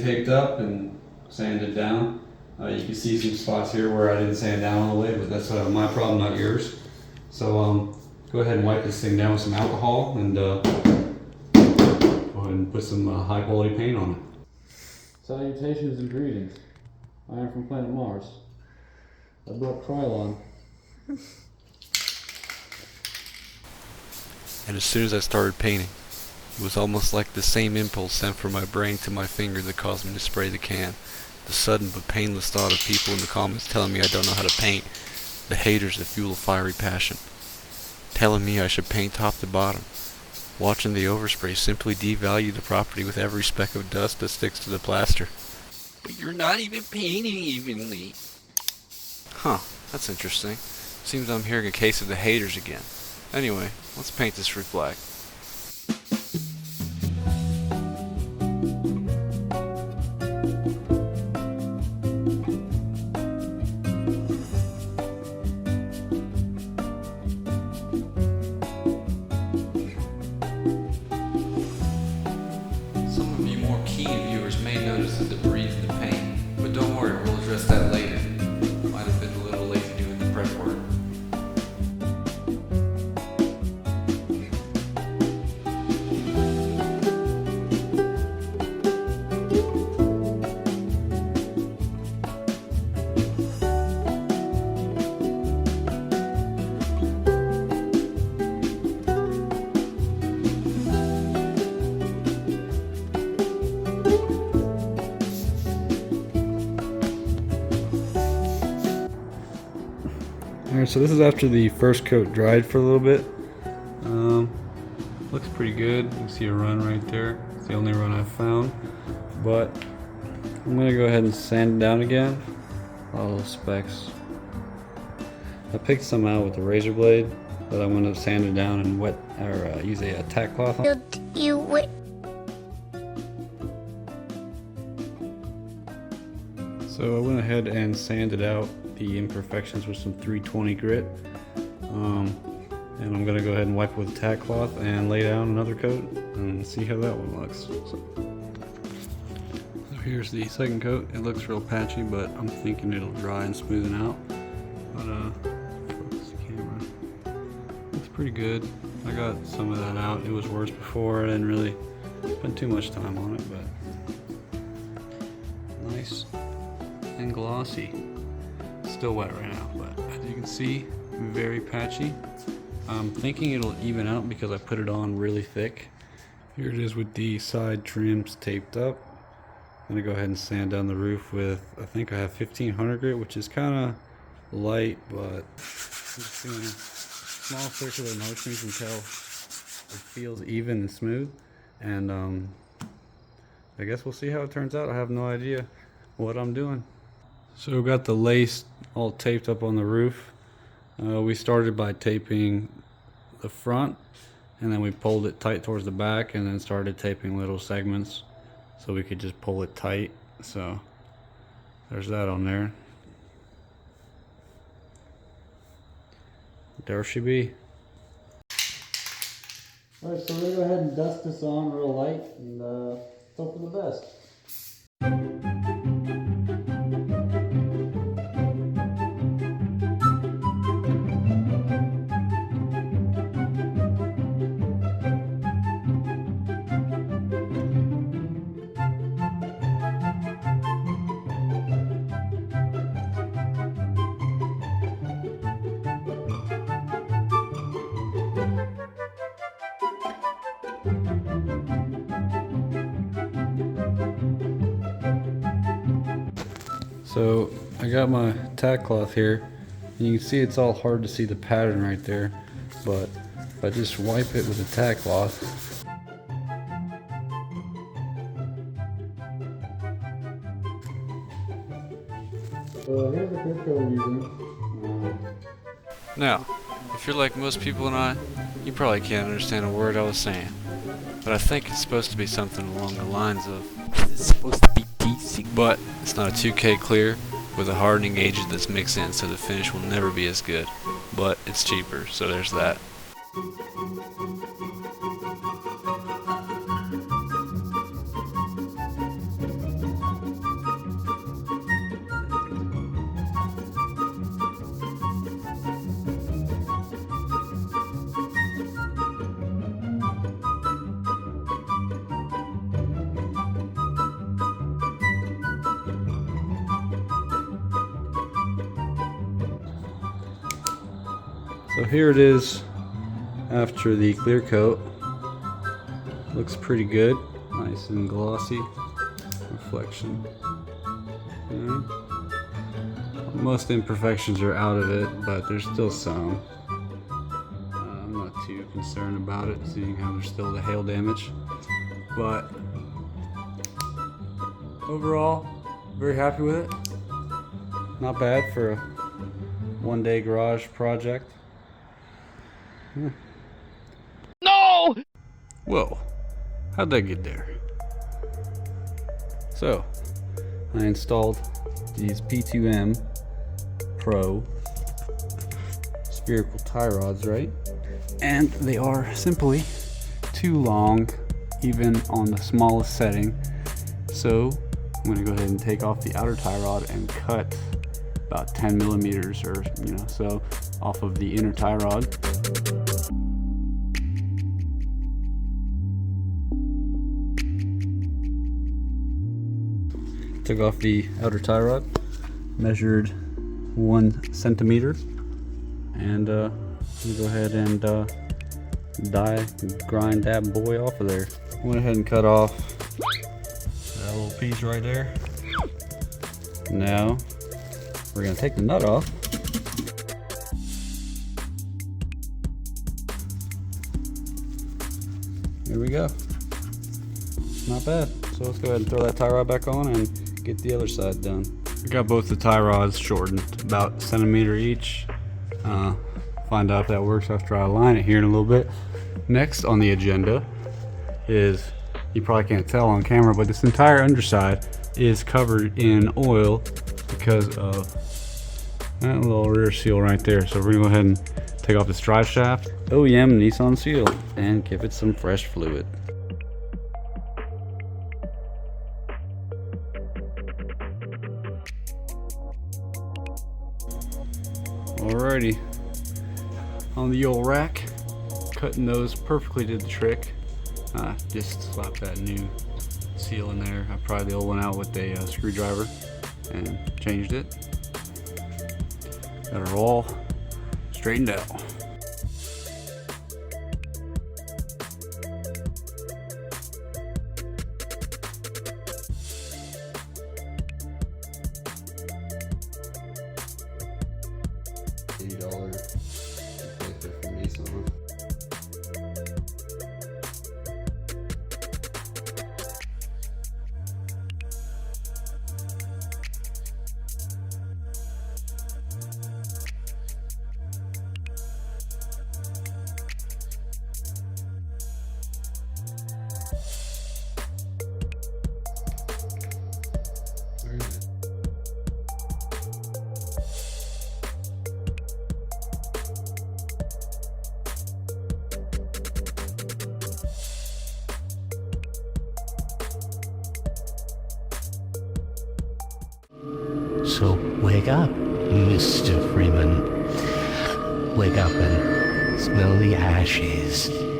taped up and sanded down. You can see some spots here where I didn't sand down all the way, but that's my problem, not yours. So go ahead and wipe this thing down with some alcohol and go ahead and put some high quality paint on it. Salutations and greetings. I am from planet Mars. I brought Krylon. And as soon as I started painting, it was almost like the same impulse sent from my brain to my finger that caused me to spray the can. The sudden but painless thought of people in the comments telling me I don't know how to paint. The haters that fuel a fiery passion. Telling me I should paint top to bottom. Watching the overspray simply devalue the property with every speck of dust that sticks to the plaster. But you're not even painting evenly. Huh, that's interesting. Seems I'm hearing a case of the haters again. Anyway, let's paint this roof black. Some of you more keen viewers may notice the debris in the paint, but don't worry, we'll address that later. Might have been a little lazy doing the prep work. Alright, so this is after the first coat dried for a little bit. Looks pretty good. You can see a run right there. It's the only run I've found. But I'm going to go ahead and sand it down again. A lot of little specks. I picked some out with a razor blade, but I'm going to sand it down and use a tack cloth. So I went ahead and sanded out the imperfections with some 320 grit. And I'm gonna go ahead and wipe it with a tack cloth and lay down another coat and see how that one looks. So here's the second coat. It looks real patchy, but I'm thinking it'll dry and smoothen out. But focus the camera. Looks pretty good. I got some of that out. It was worse before. I didn't really spend too much time on it, but nice and glossy. Still wet right now, but as you can see, very patchy. I'm thinking it'll even out because I put it on really thick. Here it is with the side trims taped up. I'm gonna go ahead and sand down the roof with, I think I have 1500 grit, which is kind of light, but just doing a small circular motions until it feels even and smooth. And I guess we'll see how it turns out. I have no idea what I'm doing. So we got the lace all taped up on the roof. We started by taping the front, and then we pulled it tight towards the back, and then started taping little segments so we could just pull it tight. So there's that on there. There she be. Alright, so we're gonna go ahead and dust this on real light and hope for the best. So I got my tack cloth here, and you can see it's all hard to see the pattern right there, but if I just wipe it with a tack cloth, so here's the crisco we're using. Now, if you're like most people and I, you probably can't understand a word I was saying, but I think it's supposed to be something along the lines of, it's supposed to be decent, but it's not a 2K clear with a hardening agent that's mixed in, so the finish will never be as good, but it's cheaper, so there's that. So here it is after the clear coat. Looks pretty good. Nice and glossy. Reflection. Yeah. Most imperfections are out of it, but there's still some. I'm not too concerned about it, seeing how there's still the hail damage. But overall, very happy with it. Not bad for a one-day garage project. Yeah. No! Whoa, how'd that get there? So, I installed these P2M Pro spherical tie rods, right? And they are simply too long, even on the smallest setting. So, I'm gonna go ahead and take off the outer tie rod and cut about 10 millimeters or, so off of the inner tie rod. Took off the outer tie rod, measured 1 centimeter, and go ahead and grind that boy off of there. Went ahead and cut off that little piece right there. Now we're gonna take the nut off. There we go. Not bad. So let's go ahead and throw that tie rod back on and get the other side done. I got both the tie rods shortened, about a centimeter each. Find out if that works after I align it here in a little bit. Next on the agenda is, you probably can't tell on camera, but this entire underside is covered in oil because of that little rear seal right there. So we're gonna go ahead and take off this drive shaft, OEM Nissan seal, and give it some fresh fluid. Alrighty, on the old rack, cutting those perfectly did the trick. Just slap that new seal in there. I pried the old one out with a screwdriver and changed it. Got her all straightened out. $80 replacement from Nissan. Very nice. So wake up, Mr. Freeman. Wake up and smell the ashes.